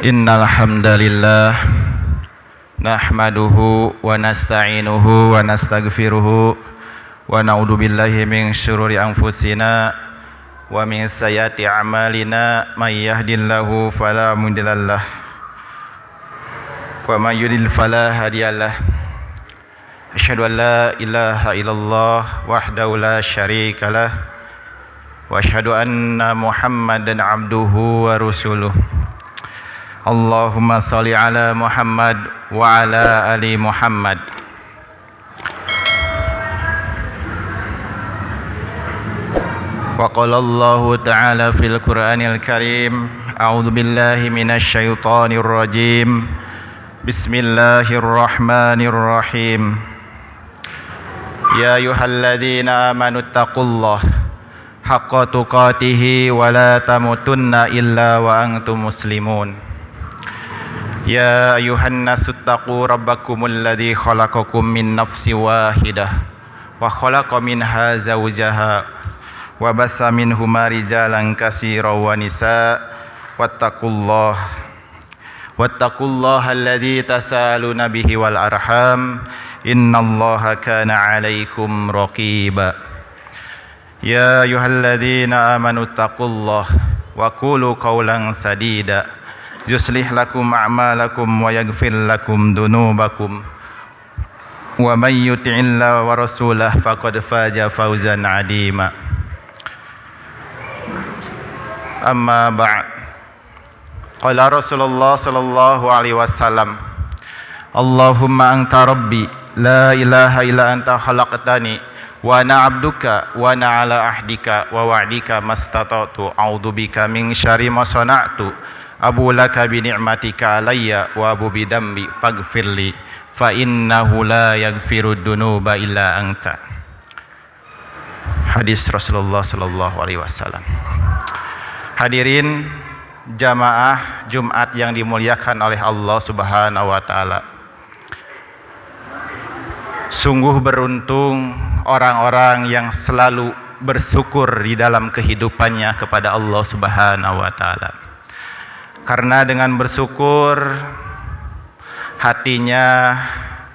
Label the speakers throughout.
Speaker 1: Innal hamdalillah nahmaduhu wa nasta'inuhu wa nastaghfiruhu wa na'udzu billahi min syururi anfusina wa min sayyiati a'malina may yahdihillahu fala mudhillalah wa may yudlil fala hadiyalah. Asyhadu an la ilaha illallah wahdahu la syarikalah wa asyhadu anna Muhammadan abduhu wa rasuluh. Allahumma sholli ala Muhammad wa ala ali Muhammad. Wa qala Allahu ta'ala fil Qur'anil Karim, a'udzu billahi minasy syaithanir rajim. Bismillahirrahmanirrahim. Ya ayyuhalladzina amanu taqullaha haqqa tuqatih wa la tamutunna illa wa antum muslimun. Ya ayuhan nasu taqu rabbakumul ladzi khalaqakum min nafsin wahidah wa khalaqa minha zawjaha wa bassa minhuma rijalan katsiran wa nisaa wattaqullaha alladzi tasaaluna bihi wal arham innallaha kana 'alaikum raqiba. Ya ayyuhalladzina amanu taqullaha wa qulu qawlan sadida yuslih lakum a'malakum wa yaghfir lakum dunubakum wa may yuti'illaha wa rasulahu faqad faza fawzan 'azima. Amma ba'd. Qala Rasulullah sallallahu alaihi wasallam, Allahumma anta rabbi la ilaha illa anta khalaqtani wa ana 'abduka wa ana 'ala ahdika wa wa'dika mastata'tu a'udzu bika min syarri ma sana'tu abu laka bi ni'matika alayya wa abu bi dambi faghfirli fa innahu la yaghfirud dunuba illa anta. Hadis Rasulullah sallallahu alaihi wasallam. Hadirin jamaah Jumat yang dimuliakan oleh Allah Subhanahu wa taala. Sungguh beruntung orang-orang yang selalu bersyukur di dalam kehidupannya kepada Allah Subhanahu wa taala. Karena dengan bersyukur hatinya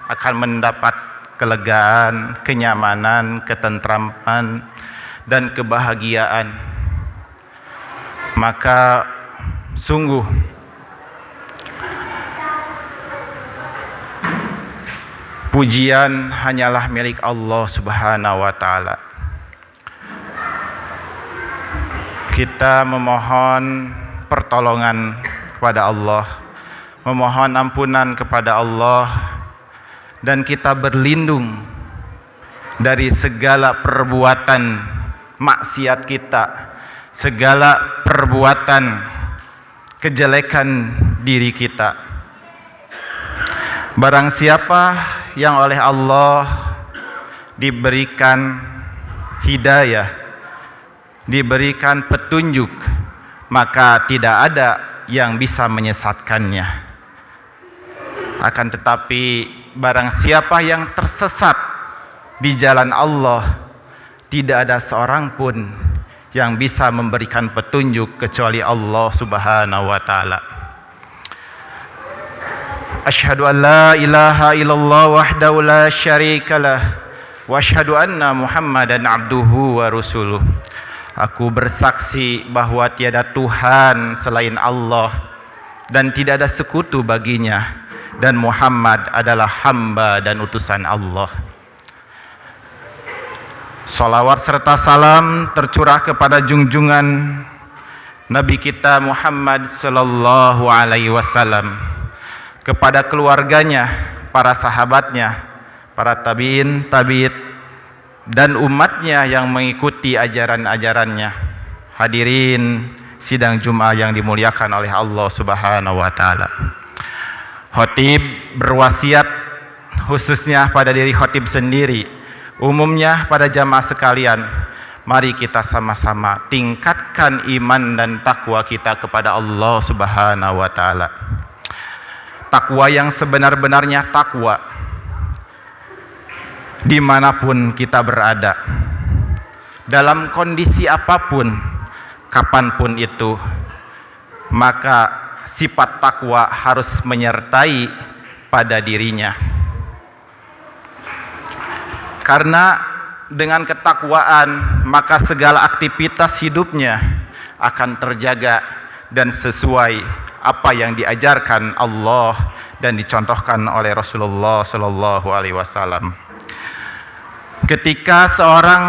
Speaker 1: akan mendapat kelegaan, kenyamanan, ketentraman dan kebahagiaan. Maka sungguh pujian hanyalah milik Allah Subhanahu wa taala. Kita memohon pertolongan kepada Allah, memohon ampunan kepada Allah, dan kita berlindung dari segala perbuatan maksiat kita, segala perbuatan kejelekan diri kita. Barang siapa yang oleh Allah diberikan hidayah, diberikan petunjuk, maka tidak ada yang bisa menyesatkannya. Akan tetapi barang siapa yang tersesat di jalan Allah, tidak ada seorang pun yang bisa memberikan petunjuk kecuali Allah Subhanahu wa taala. Asyhadu an la ilaha illallah wahdahu la syarikalah wa asyhadu anna Muhammadan abduhu wa rasuluh. Aku bersaksi bahwa tiada Tuhan selain Allah dan tidak ada sekutu baginya, dan Muhammad adalah hamba dan utusan Allah. Salawat serta salam tercurah kepada junjungan Nabi kita Muhammad sallallahu alaihi wasallam, kepada keluarganya, para sahabatnya, para tabi'in, dan umatnya yang mengikuti ajaran-ajarannya. Hadirin sidang Jumat yang dimuliakan oleh Allah Subhanahu wa taala. Khatib berwasiat khususnya pada diri khatib sendiri, umumnya pada jamaah sekalian, mari kita sama-sama tingkatkan iman dan takwa kita kepada Allah Subhanahu wa taala. Takwa yang sebenar-benarnya takwa dimanapun kita berada, dalam kondisi apapun, kapanpun itu, maka sifat takwa harus menyertai pada dirinya. Karena dengan ketakwaan maka segala aktivitas hidupnya akan terjaga dan sesuai apa yang diajarkan Allah dan dicontohkan oleh Rasulullah sallallahu alaihi wasallam. Ketika seorang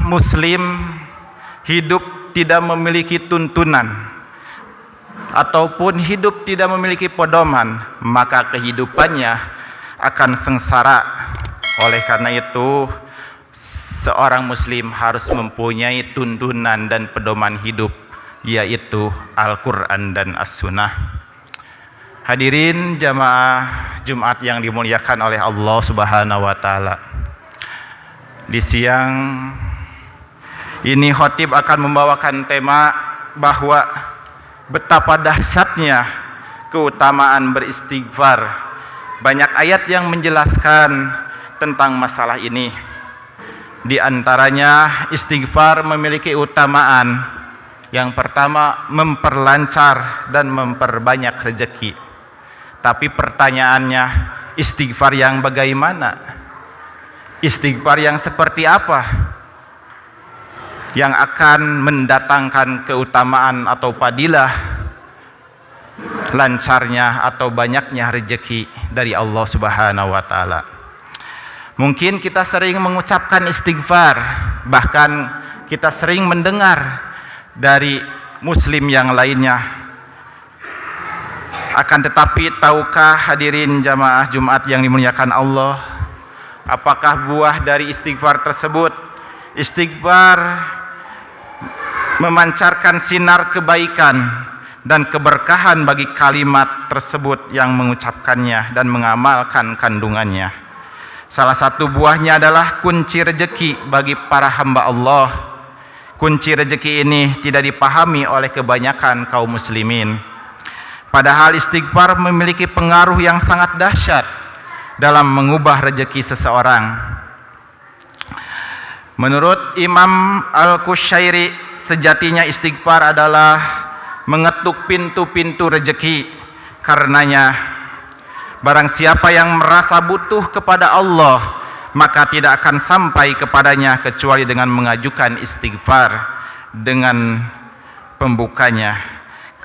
Speaker 1: muslim hidup tidak memiliki tuntunan ataupun hidup tidak memiliki pedoman, maka kehidupannya akan sengsara. Oleh karena itu, seorang muslim harus mempunyai tuntunan dan pedoman hidup, yaitu Al-Quran dan As-Sunnah. Hadirin jamaah Jumat yang dimuliakan oleh Allah Subhanahu wa Ta'ala, di siang ini khotib akan membawakan tema bahwa betapa dahsyatnya keutamaan beristighfar. Banyak ayat yang menjelaskan tentang masalah ini. Di antaranya istighfar memiliki utamaan. Yang pertama, memperlancar dan memperbanyak rezeki. Tapi pertanyaannya, istighfar yang bagaimana? Istighfar yang seperti apa yang akan mendatangkan keutamaan atau fadilah, lancarnya atau banyaknya rezeki dari Allah Subhanahu wa Ta'ala? Mungkin kita sering mengucapkan istighfar, bahkan kita sering mendengar dari muslim yang lainnya. Akan tetapi tahukah hadirin jamaah Jumat yang dimuliakan Allah, apakah buah dari istighfar tersebut? Istighfar memancarkan sinar kebaikan dan keberkahan bagi kalimat tersebut yang mengucapkannya dan mengamalkan kandungannya. Salah satu buahnya adalah kunci rezeki bagi para hamba Allah. Kunci rezeki ini tidak dipahami oleh kebanyakan kaum muslimin. Padahal istighfar memiliki pengaruh yang sangat dahsyat dalam mengubah rezeki seseorang. Menurut Imam Al-Qushairi, sejatinya istighfar adalah mengetuk pintu-pintu rezeki. Karenanya, barang siapa yang merasa butuh kepada Allah, maka tidak akan sampai kepadanya kecuali dengan mengajukan istighfar dengan pembukanya.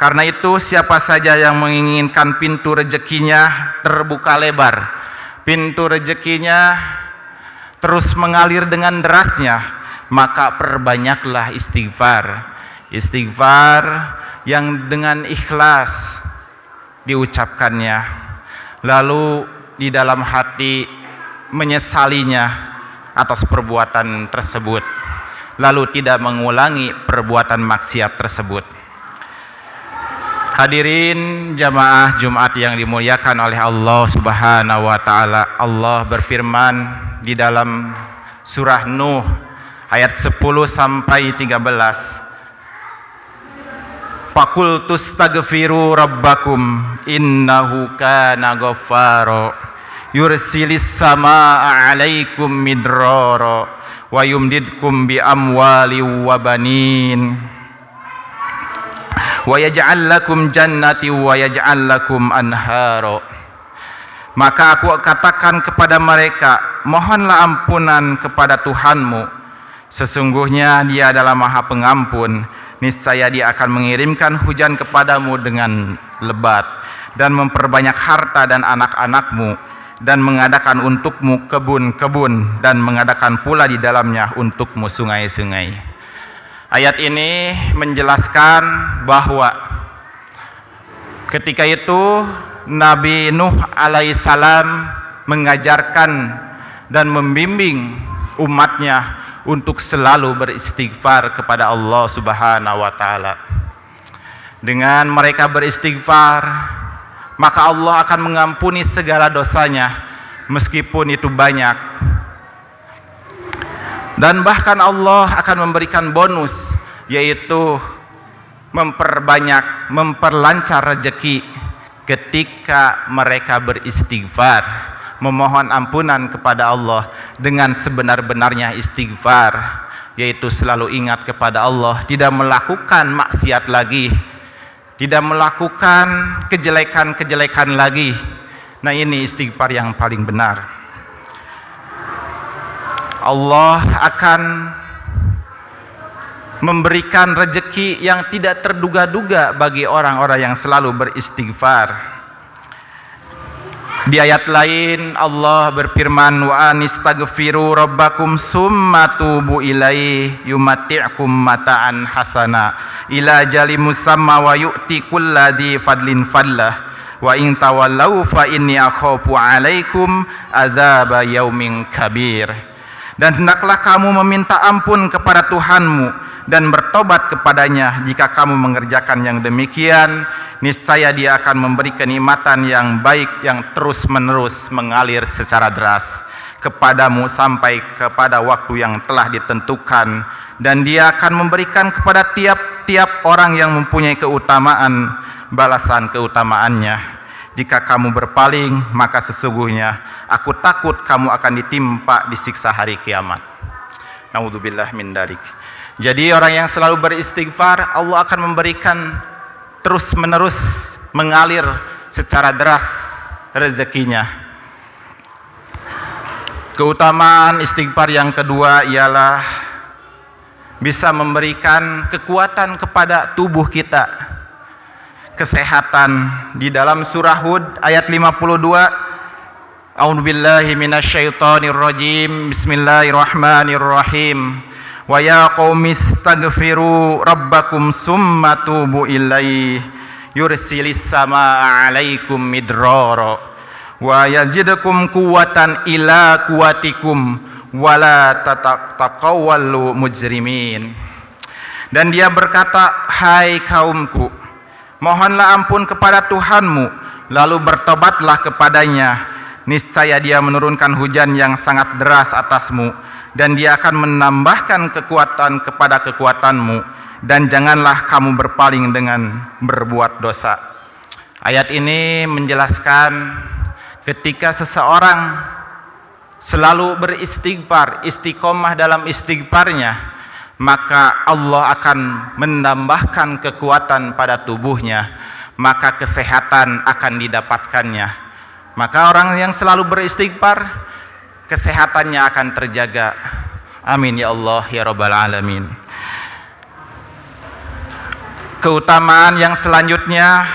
Speaker 1: Karena itu, siapa saja yang menginginkan pintu rezekinya terbuka lebar, pintu rezekinya terus mengalir dengan derasnya, maka perbanyaklah istighfar. Istighfar yang dengan ikhlas diucapkannya, lalu di dalam hati menyesalinya atas perbuatan tersebut, lalu tidak mengulangi perbuatan maksiat tersebut. Hadirin jamaah Jumat yang dimuliakan oleh Allah Subhanahu wa Ta'ala, Allah berfirman di dalam surah Nuh ayat 10 sampai 13, Faqultu astaghfiru rabbakum innahu kana ghaffara yursilis samaa 'alaikum midrara wa yumdidkum bi amwali wa banin wa yaj'al lakum jannati wa yaj'al lakum anhara. Maka aku katakan kepada mereka, mohonlah ampunan kepada Tuhanmu, sesungguhnya Dia adalah Maha Pengampun. Niscaya Dia akan mengirimkan hujan kepadamu dengan lebat dan memperbanyak harta dan anak-anakmu, dan mengadakan untukmu kebun-kebun, dan mengadakan pula di dalamnya untukmu sungai-sungai. Ayat ini menjelaskan bahwa ketika itu Nabi Nuh alaihissalam mengajarkan dan membimbing umatnya untuk selalu beristighfar kepada Allah Subhanahu wa Ta'ala. Dengan mereka beristighfar, maka Allah akan mengampuni segala dosanya meskipun itu banyak. Dan bahkan Allah akan memberikan bonus, yaitu memperbanyak, memperlancar rezeki ketika mereka beristighfar, memohon ampunan kepada Allah dengan sebenar-benarnya istighfar, yaitu selalu ingat kepada Allah, tidak melakukan maksiat lagi. tidak melakukan kejelekan-kejelekan lagi. Nah, ini istighfar yang paling benar. Allah akan memberikan rezeki yang tidak terduga-duga bagi orang-orang yang selalu beristighfar. Di ayat lain Allah berfirman, wa anistaghfiru rabbakum summa tubu ilaihi yumati'kum mata'an hasana ila ajalin musamma wa yu'ti kulladzi fadlin fadlah wa in tawallau fa inni akhafu 'alaikum adzaba yaumin kabir. Dan hendaklah kamu meminta ampun kepada Tuhanmu dan bertobat kepadanya. Jika kamu mengerjakan yang demikian, niscaya Dia akan memberi kenikmatan yang baik yang terus-menerus mengalir secara deras kepadamu sampai kepada waktu yang telah ditentukan, dan Dia akan memberikan kepada tiap-tiap orang yang mempunyai keutamaan balasan keutamaannya. Jika kamu berpaling, maka sesungguhnya aku takut kamu akan ditimpa disiksa hari kiamat. Naudzubillah min dzalik. Jadi orang yang selalu beristighfar, Allah akan memberikan terus-menerus mengalir secara deras rezekinya. Keutamaan istighfar yang kedua ialah bisa memberikan kekuatan kepada tubuh kita, kesehatan. Di dalam surah Hud ayat 52, A'udzubillahi minasyaitonir rajim. Bismillahirrahmanirrahim. Wa ya qaumi istaghfiru rabbakum summa tubu ilaihi yursilis samaa 'alaikum midrara wa yazidkum quwwatan ila quwwatikum wa la tataqawwalu mujrimin. Dan Dia berkata, hai kaumku, mohonlah ampun kepada Tuhanmu, lalu bertobatlah kepadanya. Niscaya Dia menurunkan hujan yang sangat deras atasmu, dan Dia akan menambahkan kekuatan kepada kekuatanmu, dan janganlah kamu berpaling dengan berbuat dosa. Ayat ini menjelaskan ketika seseorang selalu beristighfar, istiqomah dalam istighfarnya, maka Allah akan menambahkan kekuatan pada tubuhnya, maka kesehatan akan didapatkannya. Maka orang yang selalu beristighfar, kesehatannya akan terjaga. Amin ya Allah ya Rabbal Alamin. Keutamaan yang selanjutnya,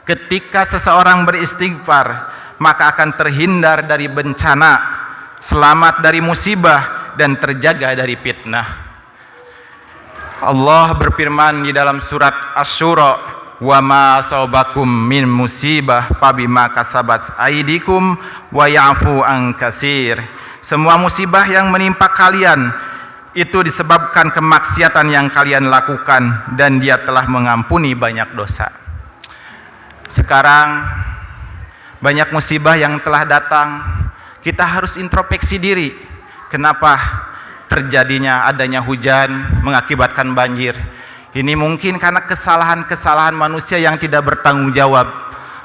Speaker 1: ketika seseorang beristighfar, maka akan terhindar dari bencana, selamat dari musibah, dan terjaga dari fitnah. Allah berfirman di dalam surat Asy-Syura, wa ma asabakum min musibah fabima kasabat aydikum wa ya'fu an katsir. Semua musibah yang menimpa kalian itu disebabkan kemaksiatan yang kalian lakukan, dan Dia telah mengampuni banyak dosa. Sekarang banyak musibah yang telah datang, kita harus introspeksi diri. Kenapa terjadinya adanya hujan mengakibatkan banjir? Ini mungkin karena kesalahan-kesalahan manusia yang tidak bertanggung jawab,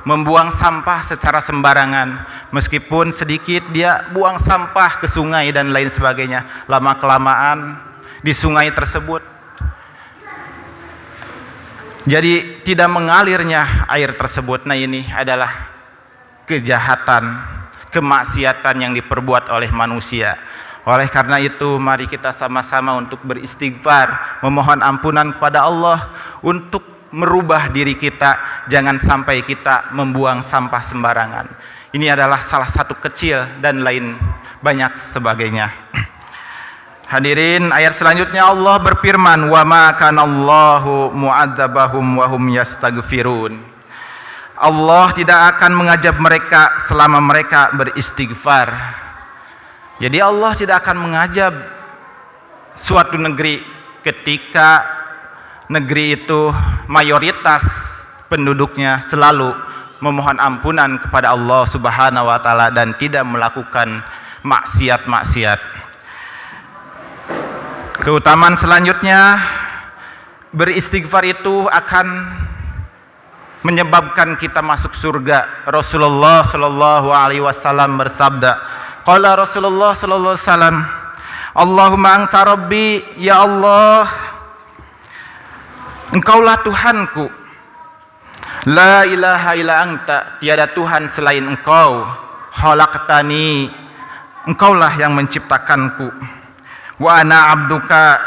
Speaker 1: membuang sampah secara sembarangan. Meskipun sedikit, dia buang sampah ke sungai dan lain sebagainya. Lama-kelamaan di sungai tersebut jadi tidak mengalirnya air tersebut. Nah, ini adalah kejahatan, kemaksiatan yang diperbuat oleh manusia. Oleh karena itu, mari kita sama-sama untuk beristighfar, memohon ampunan kepada Allah untuk merubah diri kita. Jangan sampai kita membuang sampah sembarangan. Ini adalah salah satu kecil dan lain banyak sebagainya. Hadirin, ayat selanjutnya Allah berfirman, wa ma kana Allahu mu'adzabahum wa hum yastaghfirun. Allah tidak akan mengazab mereka selama mereka beristighfar. Jadi Allah tidak akan mengazab suatu negeri ketika negeri itu mayoritas penduduknya selalu memohon ampunan kepada Allah Subhanahu wa taala dan tidak melakukan maksiat-maksiat. Keutamaan selanjutnya, beristighfar itu akan menyebabkan kita masuk surga. Rasulullah sallallahu alaihi wasallam bersabda, qala Rasulullah sallallahu alaihi wasallam, Allahumma anta rabbi, ya Allah, Engkaulah Tuhanku, La ilaha illa anta, tiada Tuhan selain engkau. Khalaqtani, engkaulah yang menciptakanku. Wa ana abduka,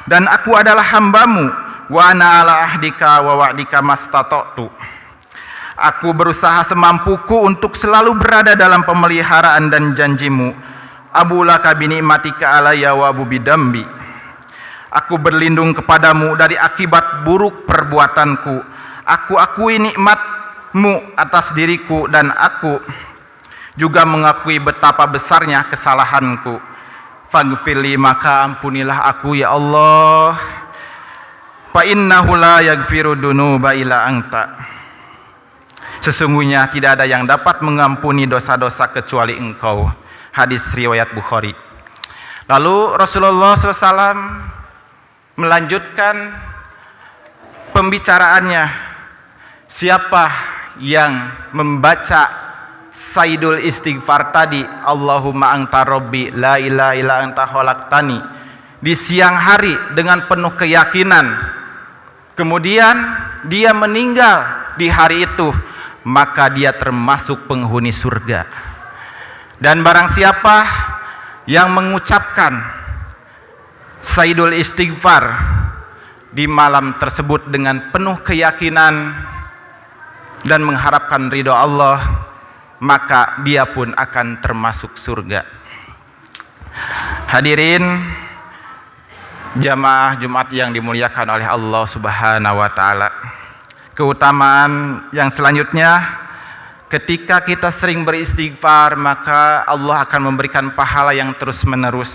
Speaker 1: dan aku adalah hambamu. Wa ana ala ahdika wa wa'dika mastata'tu, aku berusaha semampuku untuk selalu berada dalam pemeliharaan dan janjimu. Abu laka bi ni'matika alayya wa abu bidambi, aku berlindung kepadamu dari akibat buruk perbuatanku. Aku akui nikmatmu atas diriku, dan aku juga mengakui betapa besarnya kesalahanku. Faghfirli, maka ampunilah aku ya Allah. Fa innahu la yaghfiru dunuba illa anta, sesungguhnya tidak ada yang dapat mengampuni dosa-dosa kecuali engkau. Hadis riwayat Bukhari. Lalu Rasulullah SAW melanjutkan pembicaraannya. Siapa yang membaca Sayyidul Istighfar tadi, Allahumma anta rabbi la ilaha illa anta khalaqtani, di siang hari dengan penuh keyakinan, kemudian dia meninggal di hari itu, maka dia termasuk penghuni surga. Dan barang siapa yang mengucapkan Sayyidul Istighfar di malam tersebut dengan penuh keyakinan dan mengharapkan ridho Allah, maka dia pun akan termasuk surga. Hadirin jamaah Jumat yang dimuliakan oleh Allah Subhanahu wa taala. Keutamaan yang selanjutnya, ketika kita sering beristighfar, maka Allah akan memberikan pahala yang terus-menerus.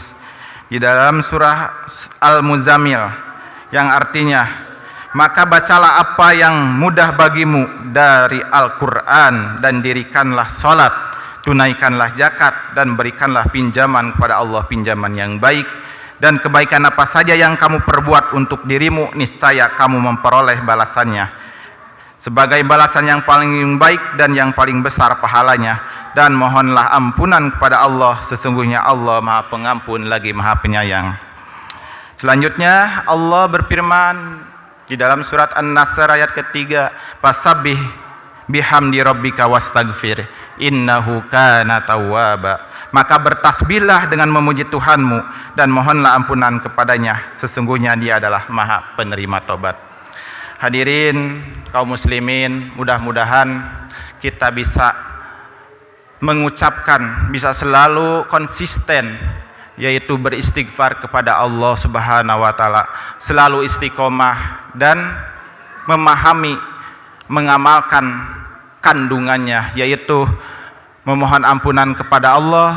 Speaker 1: Di dalam surah Al-Muzammil, yang artinya, maka bacalah apa yang mudah bagimu dari Al-Quran, dan dirikanlah salat, tunaikanlah zakat, dan berikanlah pinjaman kepada Allah pinjaman yang baik. Dan kebaikan apa saja yang kamu perbuat untuk dirimu, niscaya kamu memperoleh balasannya sebagai balasan yang paling baik dan yang paling besar pahalanya. Dan mohonlah ampunan kepada Allah, sesungguhnya Allah Maha Pengampun lagi Maha Penyayang. Selanjutnya Allah berfirman di dalam surat An-Nasr ayat ketiga, fasabbih bihamdi rabbika wastaghfir innahu kana tawwaba, maka bertasbihlah dengan memuji Tuhanmu dan mohonlah ampunan kepadanya, sesungguhnya dia adalah Maha Penerima Tobat. Hadirin kaum muslimin, mudah-mudahan kita bisa mengucapkan, bisa selalu konsisten, yaitu beristighfar kepada Allah Subhanahu wa taala, selalu istiqomah dan memahami, mengamalkan kandungannya, yaitu memohon ampunan kepada Allah,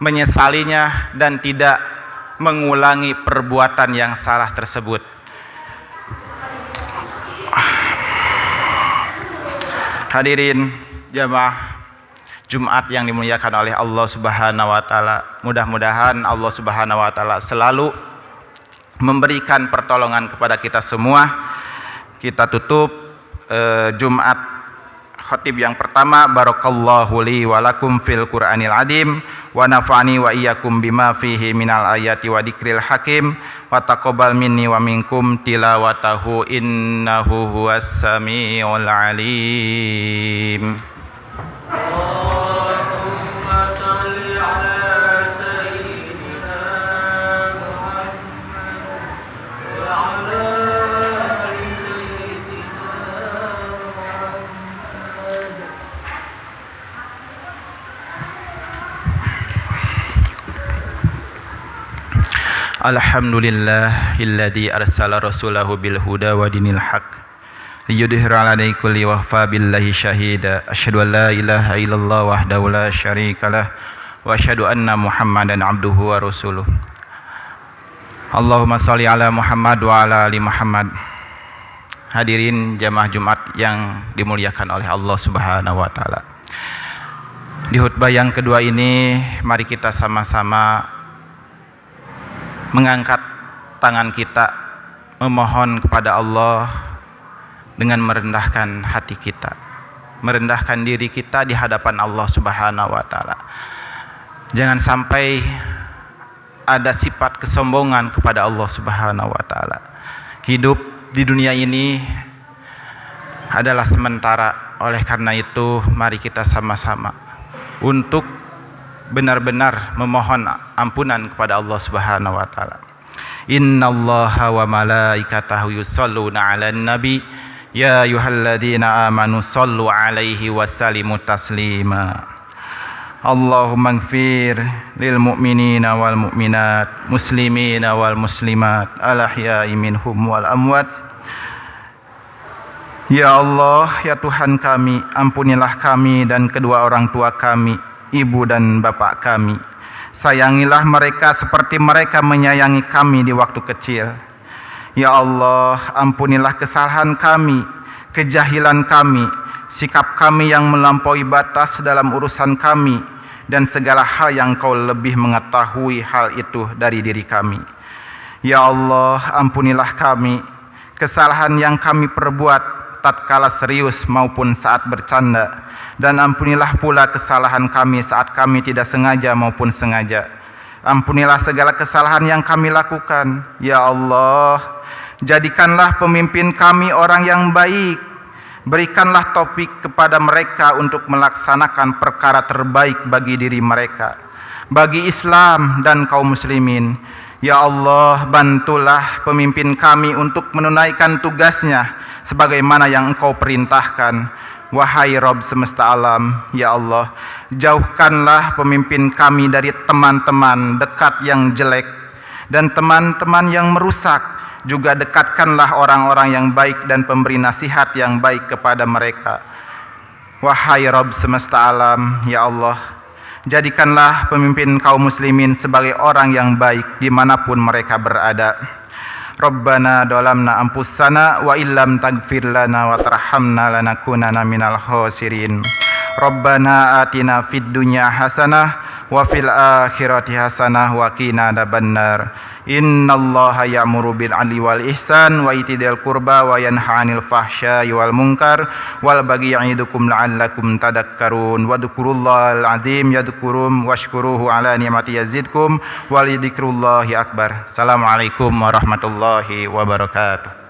Speaker 1: menyesalinya, dan tidak mengulangi perbuatan yang salah tersebut. Hadirin jamaah Jumat yang dimuliakan oleh Allah Subhanahu wa taala, mudah-mudahan Allah Subhanahu wa taala selalu memberikan pertolongan kepada kita semua. Kita tutup Jumat khotib yang pertama, barakallahu li wa lakum fil Qur'anil azim wa nafa'ani wa iyyakum bima fihi minal ayati wa dzikril hakim wa taqabbal minni wa minkum tilawatahu innahu huwas samiul alim. Alhamdulillahilladzi arsala rasulahu bil huda wa dinil haq liyudhhira 'ala dini kulli wa kafa billahi syahida. Asyhadu an la ilaha illallah wahdahu la syarikalah wa asyhadu anna Muhammadan abduhu wa rasuluh. Allahumma shalli ala Muhammad wa ala ali Muhammad. Hadirin jamaah Jumat yang dimuliakan oleh Allah Subhanahu wa taala. Di khutbah yang kedua ini, mari kita sama-sama mengangkat tangan kita, memohon kepada Allah dengan merendahkan hati kita, merendahkan diri kita di hadapan Allah Subhanahu wa taala. Jangan sampai ada sifat kesombongan kepada Allah Subhanahu wa taala. Hidup di dunia ini adalah sementara. Oleh karena itu, mari kita sama-sama untuk benar-benar memohon ampunan kepada Allah Subhanahu wa taala. Innallaha wa malaikatahu yusholluna 'alan nabi ya ayyuhalladzina amanu shollu 'alaihi wa sallimu taslima. Allahumma ighfir lil mu'minina wal mu'minat, muslimina wal muslimat, al ahya'i minhum wal amwat. Ya Allah, ya Tuhan kami, ampunilah kami dan kedua orang tua kami, ibu dan bapak kami. Sayangilah mereka seperti mereka menyayangi kami di waktu kecil. Ya Allah, ampunilah kesalahan kami, kejahilan kami, sikap kami yang melampaui batas dalam urusan kami, dan segala hal yang Kau lebih mengetahui hal itu dari diri kami. Ya Allah, ampunilah kami, kesalahan yang kami perbuat tatkala serius maupun saat bercanda, dan ampunilah pula kesalahan kami saat kami tidak sengaja maupun sengaja. Ampunilah segala kesalahan yang kami lakukan. Ya Allah, jadikanlah pemimpin kami orang yang baik. Berikanlah taufik kepada mereka untuk melaksanakan perkara terbaik bagi diri mereka, bagi Islam dan kaum muslimin. Ya Allah, bantulah pemimpin kami untuk menunaikan tugasnya sebagaimana yang Engkau perintahkan. Wahai Rabb semesta alam, ya Allah, jauhkanlah pemimpin kami dari teman-teman dekat yang jelek dan teman-teman yang merusak. Juga dekatkanlah orang-orang yang baik dan pemberi nasihat yang baik kepada mereka. Wahai Rabb semesta alam, ya Allah, jadikanlah pemimpin kaum muslimin sebagai orang yang baik dimanapun mereka berada. Rabbana dolamna ampusana wa illam tagfir lana wa tarhamna lanakunana minal khosirin. Rabbana atina fid dunya hasanah wa fil akhirati hasanah wa qina adzabannar. Innallaha ya'muru bil 'adli wal ihsan wa itidal qurba wa yanha 'anil fahsya'i wal munkar wal baghi ya'idukum la'allakum tadhakkarun. Wadhkurullahal 'azim yadhkurum washkuruhu 'ala ni'mati yazidkum wa lidzikrullahi akbar. Assalamualaikum warahmatullahi wabarakatuh.